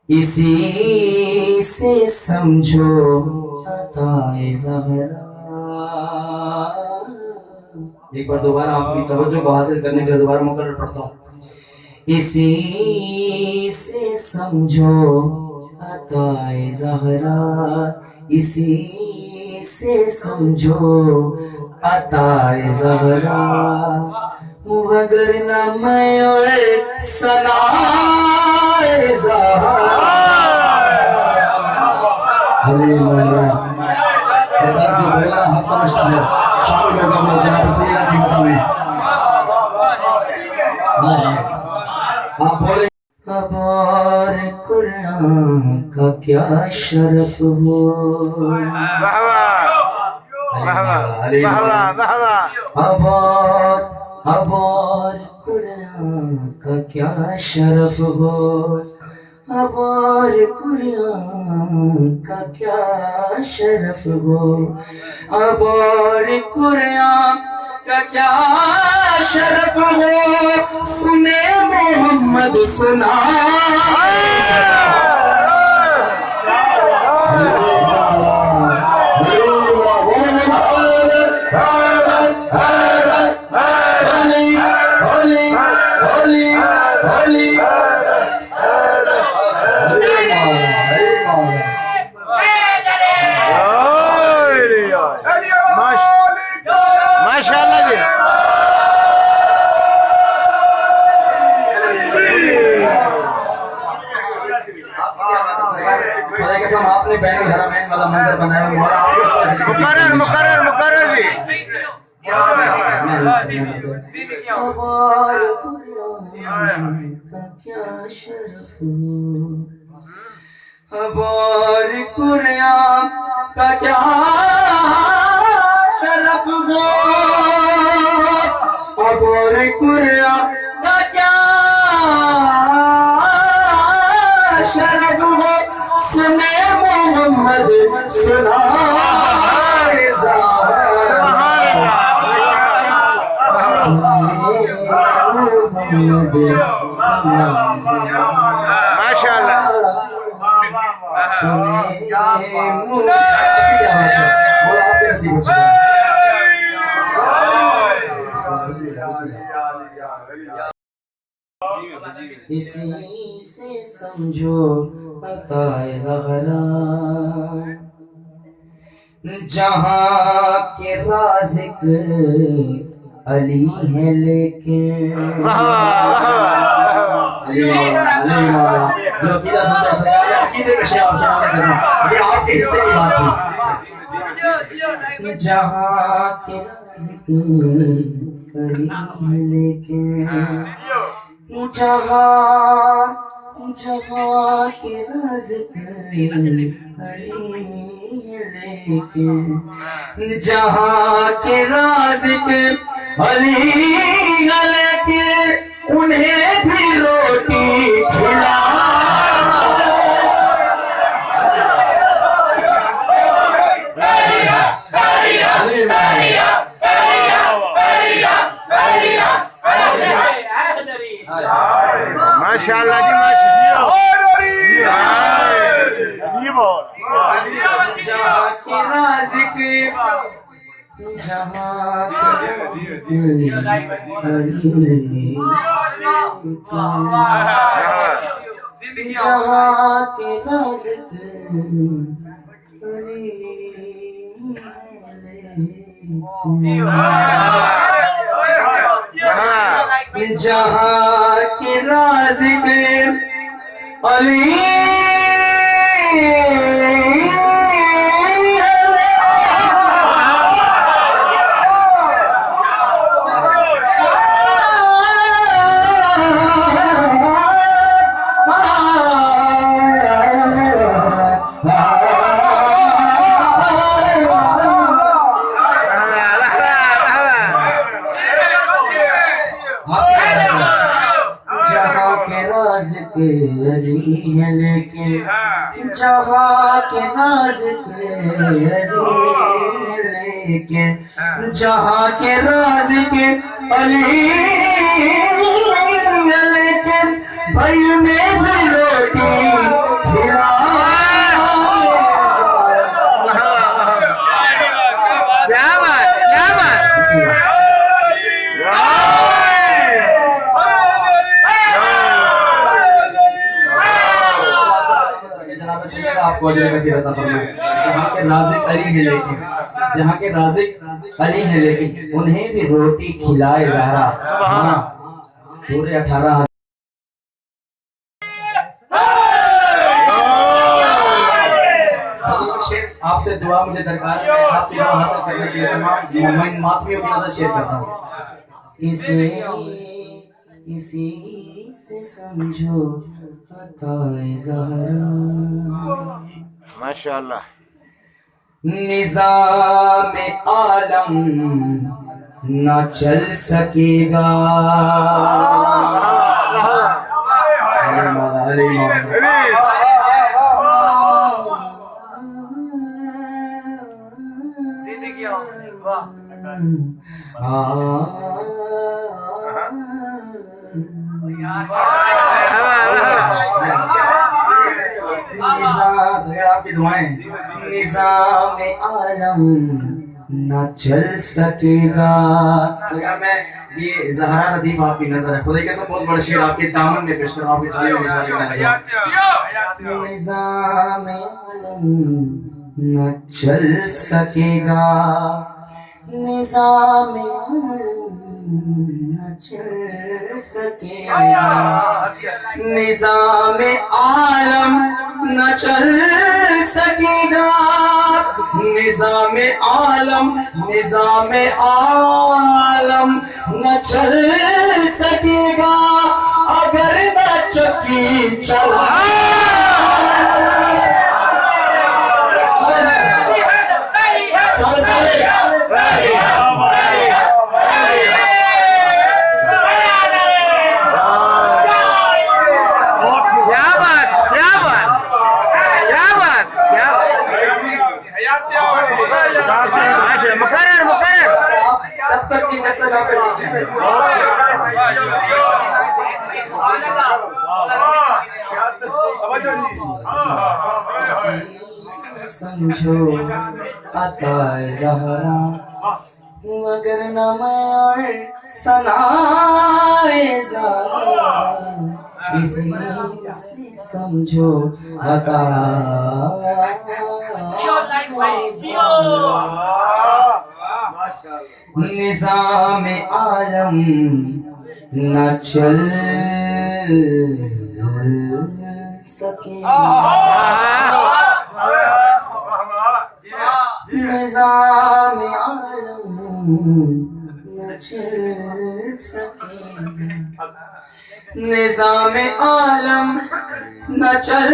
इसी से समझो अताए ज़हरा। एक बार दोबारा आपकी तवज्जो को हासिल करने के लिए दोबारा मुकर्रर पढ़ता हूँ। इसी से समझो अताए ज़हरा, इसी से समझो अताए ज़हरा, वगरना मैं और सनाए ज़हरा। सरदार जो बोलना हक समझता है, शामिल होगा वो जनाब सैयदा की कदम में। आप बोले अब और कुरान का क्या शरफ हो। अब और कुरान का क्या शरफ हो, अब और कुरान का क्या शरफ हो, अब और कुरान का क्या शरफ हो, सुने मोहम्मद सुना। माशाअल्लाह जी। आपने बैनुल हरमैन वाला मंजर बनाया हुआ है। मुकर्रर मुकर्रर मुकर्रर जी। का क्या शरफ हो, अब और कुरान का क्या शरफ हो, अब और कुरान का क्या शरफ हो, सुने मोहम्मद सुना। माशाअल्लाह। इसी से समझो अताए ज़हरा, जहाँ के राज़िक अली है लेकिन जो अकीदा समझा सरकार अकीदे का शेर आप कैसे करना, ये आपके हिस्से की बात थी। जहाँ के राज़िक अली है लेकिन, जहाँ के राज़िक अली है लेकिन, जहाँ के राज़िक अली है लेकिन, उन्हें भी रोटी खिला। माशाअल्लाह जी माशाअल्लाह। जहाँ के राज़िक, जहाँ के राज़िक जहाँ के राज़िक जहाँ के राज़िक अली अली है लेकिन जहाँ के नाज़िक अली है लेकिन जहाँ के नाज़िक अली है लेकिन भाई में भी रोटी खिला आपको अजर का सिरता फरमाए। जहाँ के राज़िक अली है लेकिन जहाँ के राज़िक अली है लेकिन उन्हें भी रोटी खिलाए ज़हरा। हाँ पूरे 18 आपसे दुआ मुझे दरकार है। आपकी दुआ हासिल करने के लिए तमाम मातमियों की नजर शेयर करता हूँ। इसी से समझो अताए ज़हरा माशाअल्लाह। निज़ाम आलम न चल सकेगा। आपकी दुआएं निज़ाम आलम न चल सकेगा। मैं ये ज़हरा लतीफ़ आपकी नजर है। खुदा के कसम बहुत बड़ा शेर आपके दामन में पेश करूं, आपके चले में निशान करने लगा। निज़ाम आलम न चल सकेगा। निज़ाम न चल सकेगा। निज़ाम आलम न चल सकेगा। निज़ाम आलम न चल सकेगा अगर न चक्की चला। समझो अताए ज़हरा मगर न मैं सनाए ज़हरा। इसी से समझो अताए निज़ाम आलम न चल सकेगा। निज़ाम आलम न चल सकेगा। निज़ाम आलम न चल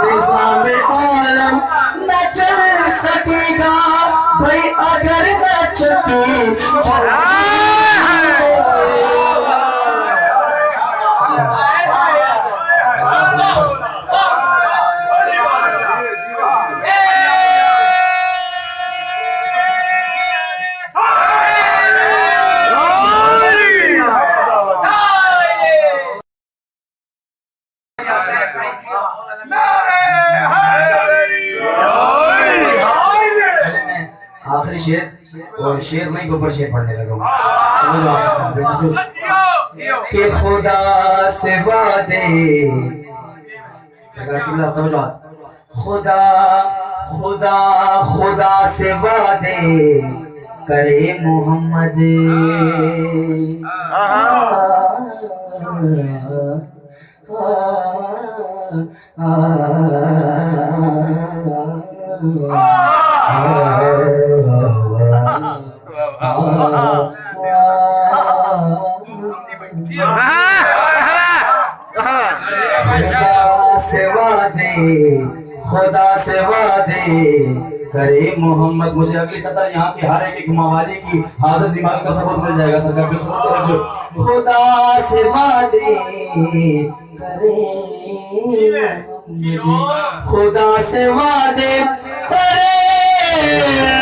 निज़ाम आलम न चल सकेगा भाई अगर न चकी चला। आखिरी शेर और शेर नहीं के ऊपर शेर पढ़ने लगा कि खुदा से वादे खुदा खुदा खुदा से वादे करे मोहम्मद। खुदा से वादे करे मोहम्मद। मुझे अगली सतर यहाँ के हर एक मवाली की आदत दिमाग का सबूत मिल जाएगा। सरकार बिल्कुल तवज्जो। खुदा से वादे करे, खुदा से वादे करे